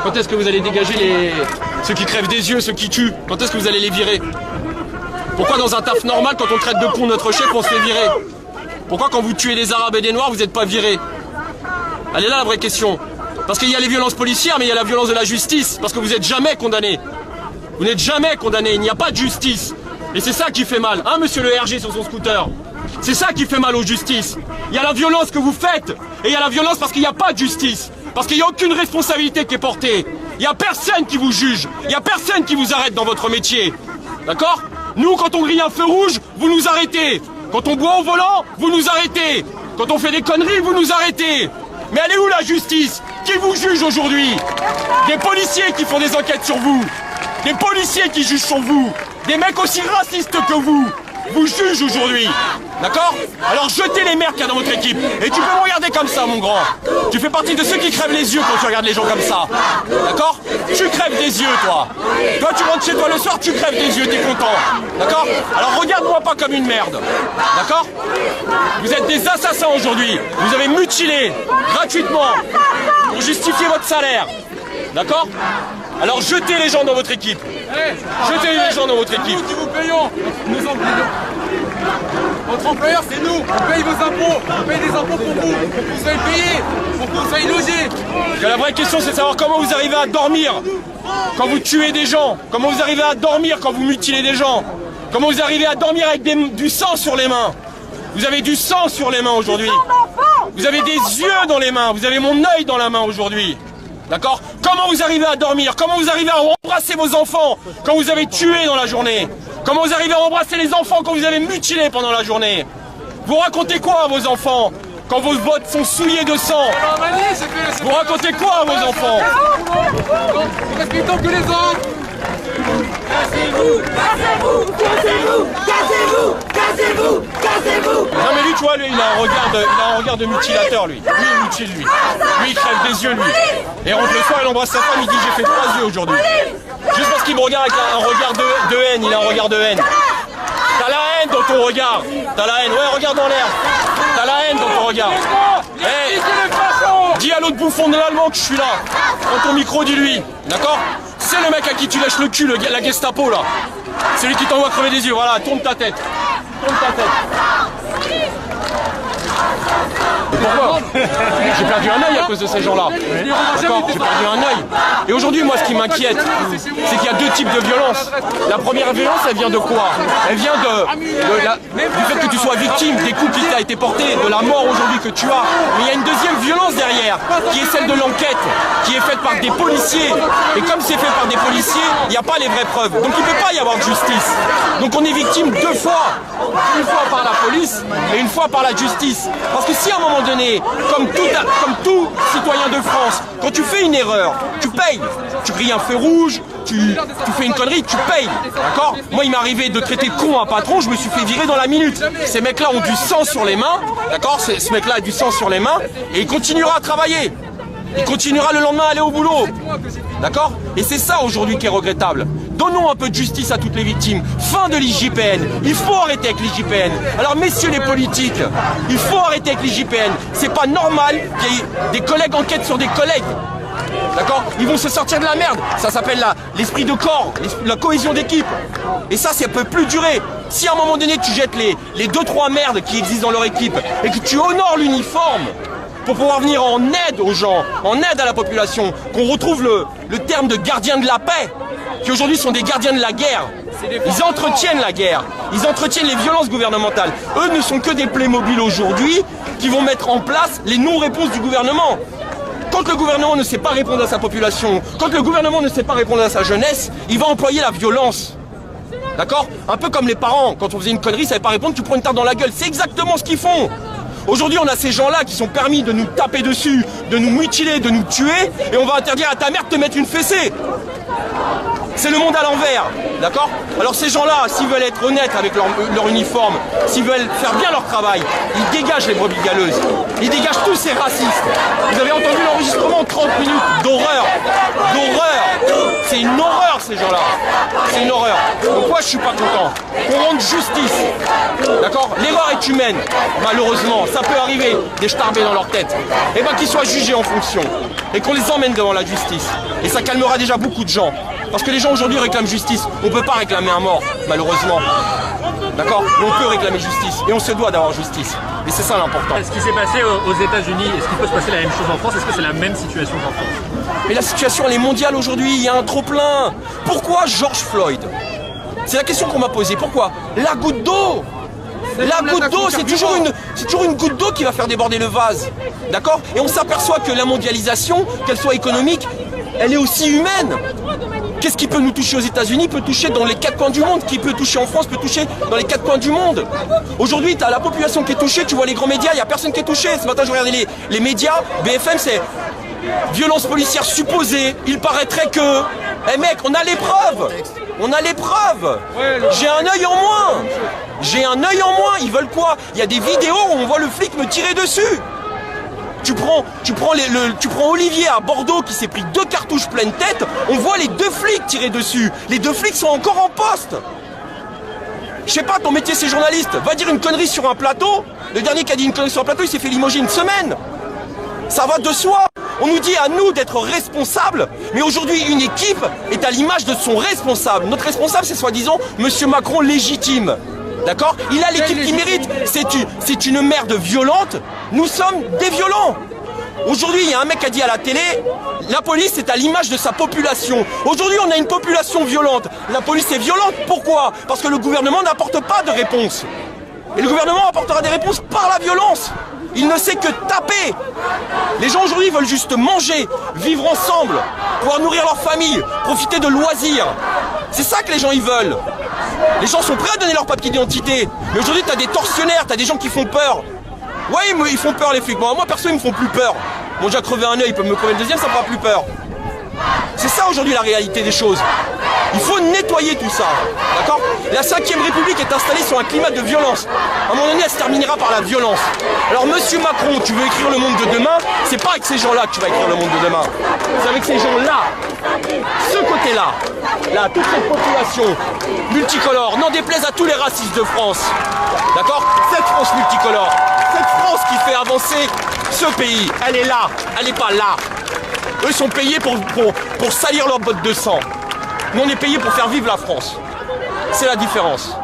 Quand est-ce que vous allez dégager ceux qui crèvent des yeux, ceux qui tuent? Quand est-ce que vous allez les virer? Pourquoi dans un taf normal, quand on traite de con notre chef, on se fait virer? Pourquoi quand vous tuez des Arabes et des Noirs, vous n'êtes pas virés? Elle est là la vraie question. Parce qu'il y a les violences policières, mais il y a la violence de la justice. Parce que vous n'êtes jamais condamné. Vous n'êtes jamais condamné, il n'y a pas de justice. Et c'est ça qui fait mal, hein, monsieur le RG sur son scooter? C'est ça qui fait mal aux justices. Il y a la violence que vous faites, et il y a la violence parce qu'il n'y a pas de justice. Parce qu'il n'y a aucune responsabilité qui est portée. Il n'y a personne qui vous juge, il n'y a personne qui vous arrête dans votre métier. D'accord? Nous, quand on grille un feu rouge, vous nous arrêtez. Quand on boit au volant, vous nous arrêtez. Quand on fait des conneries, vous nous arrêtez. Mais elle est où la justice? Qui vous juge aujourd'hui? Des policiers qui font des enquêtes sur vous. Des policiers qui jugent sur vous. Des mecs aussi racistes que vous jugent aujourd'hui. D'accord? Alors jetez les merdes qu'il y a dans votre équipe. Et tu peux me regarder comme ça, mon grand. Tu fais partie de ceux qui crèvent les yeux quand tu regardes les gens comme ça. D'accord? Tu crèves des yeux, toi. Toi, tu rentres chez toi le soir, tu crèves des yeux, t'es content. D'accord? Alors regarde-moi pas comme une merde. D'accord? Vous êtes des assassins aujourd'hui. Vous avez mutilé gratuitement pour justifier votre salaire. D'accord? Alors jetez les gens dans votre équipe. Jetez les gens dans votre équipe. C'est nous qui vous payons. Nos employeurs. Votre employeur, c'est nous. On paye vos impôts. On paye des impôts pour vous. Pour que vous soyez payés. Pour que vous soyez logés. La vraie question, c'est de savoir comment vous arrivez à dormir quand vous tuez des gens. Comment vous arrivez à dormir quand vous mutilez des gens. Comment vous arrivez à dormir avec du sang sur les mains. Vous avez du sang sur les mains aujourd'hui. Vous avez des yeux dans les mains. Vous avez mon œil dans la main aujourd'hui. D'accord? Comment vous arrivez à dormir? Comment vous arrivez à embrasser vos enfants quand vous avez tué dans la journée? Comment vous arrivez à embrasser les enfants quand vous avez mutilé pendant la journée? Vous racontez quoi à vos enfants quand vos bottes sont souillées de sang? Vous racontez quoi à vos enfants? Respectons que les autres. Cassez-vous! Cassez-vous! Cassez-vous! Cassez-vous! Cassez-vous! Cassez-vous! Non mais lui, tu vois, lui, il a un regard de mutilateur, lui. Lui, il mutile, lui. Lui, il crève des yeux, lui. Et rentre le soir, il embrasse sa femme, il dit j'ai fait 3 yeux aujourd'hui. Juste parce qu'il me regarde avec un regard de haine, il a un regard de haine. T'as la haine dans ton regard. T'as la haine, ouais, regarde dans l'air. T'as la haine dans ton regard. Hey, dis à l'autre bouffon de l'allemand que je suis là. Prends ton micro, dis-lui. D'accord? C'est le mec à qui tu lèches le cul, la Gestapo, là. C'est lui qui t'envoie crever des yeux. Voilà, tourne ta tête. Tourne ta tête. Pourquoi? J'ai perdu un œil à cause de ces gens-là. D'accord? J'ai perdu un œil. Et aujourd'hui, moi, ce qui m'inquiète, c'est qu'il y a 2 types de violence. La première violence, elle vient de quoi? Elle vient du fait que tu sois victime des coups qui t'a été portés, de la mort aujourd'hui que tu as. Mais il y a une deuxième violence derrière, qui est celle de l'enquête, qui est faite par des policiers. Et comme c'est fait par des policiers, il n'y a pas les vraies preuves. Donc il ne peut pas y avoir de justice. Donc on est victime 2 fois. Une fois par la police et une fois par la justice. Parce que si à un moment donné, comme tout citoyen de France, quand tu fais une erreur, tu payes. Tu grilles un feu rouge, tu fais une connerie, tu payes. D'accord? Moi, il m'est arrivé de traiter de con un patron, je me suis fait virer dans la minute. Ces mecs-là ont du sang sur les mains. D'accord? Ce mec-là a du sang sur les mains et il continuera à travailler. Il continuera le lendemain à aller au boulot. D'accord? Et c'est ça aujourd'hui qui est regrettable. Donnons un peu de justice à toutes les victimes. Fin de l'IJPN. Il faut arrêter avec l'IJPN. Alors messieurs les politiques, il faut arrêter avec l'IJPN. C'est pas normal qu'il y ait des collègues enquêtent sur des collègues. D'accord? Ils vont se sortir de la merde. Ça s'appelle l'esprit de corps, la cohésion d'équipe. Et ça peut plus durer. Si à un moment donné tu jettes les 2-3 merdes qui existent dans leur équipe et que tu honores l'uniforme pour pouvoir venir en aide aux gens, en aide à la population, qu'on retrouve le terme de gardien de la paix, qui aujourd'hui sont des gardiens de la guerre. Ils entretiennent la guerre, ils entretiennent les violences gouvernementales. Eux ne sont que des Playmobil aujourd'hui qui vont mettre en place les non-réponses du gouvernement. Quand le gouvernement ne sait pas répondre à sa population, quand le gouvernement ne sait pas répondre à sa jeunesse, il va employer la violence. D'accord? Un peu comme les parents, quand on faisait une connerie, ils ne savaient pas répondre, tu prends une tarte dans la gueule. C'est exactement ce qu'ils font. Aujourd'hui, on a ces gens-là qui sont permis de nous taper dessus, de nous mutiler, de nous tuer, et on va interdire à ta mère de te mettre une fessée. C'est le monde à l'envers, d'accord? Alors ces gens-là, s'ils veulent être honnêtes avec leur uniforme, s'ils veulent faire bien leur travail, ils dégagent les brebis galeuses. Ils dégagent tous ces racistes. Vous avez entendu l'enregistrement 30 minutes d'horreur. D'horreur. c'est une horreur ces gens-là. C'est une horreur. Donc moi je suis pas content. Qu'on rende justice. D'accord? L'erreur est humaine. Malheureusement, ça peut arriver des starbés dans leur tête. Et ben qu'ils soient jugés en fonction. Et qu'on les emmène devant la justice. Et ça calmera déjà beaucoup de gens. Parce que les gens aujourd'hui réclament justice. On ne peut pas réclamer un mort, malheureusement. D'accord? Mais on peut réclamer justice. Et on se doit d'avoir justice. Et c'est ça l'important. Ce qui s'est passé aux États-Unis, est-ce qu'il peut se passer la même chose en France? Est-ce que c'est la même situation qu'en France? Mais la situation, elle est mondiale aujourd'hui. Il y a un trop-plein. Pourquoi George Floyd? C'est la question qu'on m'a posée. Pourquoi? La goutte d'eau. La goutte d'eau, c'est toujours une goutte d'eau qui va faire déborder le vase. D'accord? Et on s'aperçoit que la mondialisation, qu'elle soit économique, elle est aussi humaine. Qu'est-ce qui peut nous toucher aux États-Unis peut toucher dans les 4 coins du monde. Qui peut toucher en France peut toucher dans les 4 coins du monde. Aujourd'hui, tu as la population qui est touchée, tu vois les grands médias, il n'y a personne qui est touché. Ce matin, je regardais les médias, BFM, c'est violence policière supposée. Il paraîtrait que... Eh mec, on a les preuves. On a les preuves. J'ai un œil en moins. J'ai un œil en moins. Ils veulent quoi? Il y a des vidéos où on voit le flic me tirer dessus. Tu prends Olivier à Bordeaux qui s'est pris 2 cartouches pleine tête, on voit les 2 flics tirer dessus. Les 2 flics sont encore en poste. Je sais pas, ton métier c'est journaliste, va dire une connerie sur un plateau. Le dernier qui a dit une connerie sur un plateau, il s'est fait limoger une semaine. Ça va de soi. On nous dit à nous d'être responsables, mais aujourd'hui une équipe est à l'image de son responsable. Notre responsable c'est soi-disant Monsieur Macron légitime. D'accord? Il a l'équipe qui mérite. C'est une merde violente. Nous sommes des violents. Aujourd'hui, il y a un mec qui a dit à la télé, la police est à l'image de sa population. Aujourd'hui, on a une population violente. La police est violente. Pourquoi? Parce que le gouvernement n'apporte pas de réponse. Et le gouvernement apportera des réponses par la violence. Il ne sait que taper. Les gens aujourd'hui veulent juste manger, vivre ensemble, pouvoir nourrir leur famille, profiter de loisirs. C'est ça que les gens ils veulent. Les gens sont prêts à donner leur papier d'identité. Mais aujourd'hui, tu as des tortionnaires, tu as des gens qui font peur. Ouais, ils font peur les flics. Moi, perso, ils me font plus peur. Bon, j'ai crevé un œil, ils peuvent me crever le deuxième, ça me fera plus peur. C'est ça aujourd'hui la réalité des choses. Il faut nettoyer tout ça. D'accord? La 5e République est installée sur un climat de violence. À un moment donné, elle se terminera par la violence. Alors, Monsieur Macron, tu veux écrire le monde de demain, c'est pas avec ces gens-là que tu vas écrire le monde de demain. C'est avec ces gens-là. Ce côté-là. Là, toute cette population multicolore, n'en déplaise à tous les racistes de France. D'accord? Cette France multicolore, cette France qui fait avancer ce pays, elle est là, elle n'est pas là. Eux sont payés pour salir leurs bottes de sang. Nous on est payés pour faire vivre la France. C'est la différence.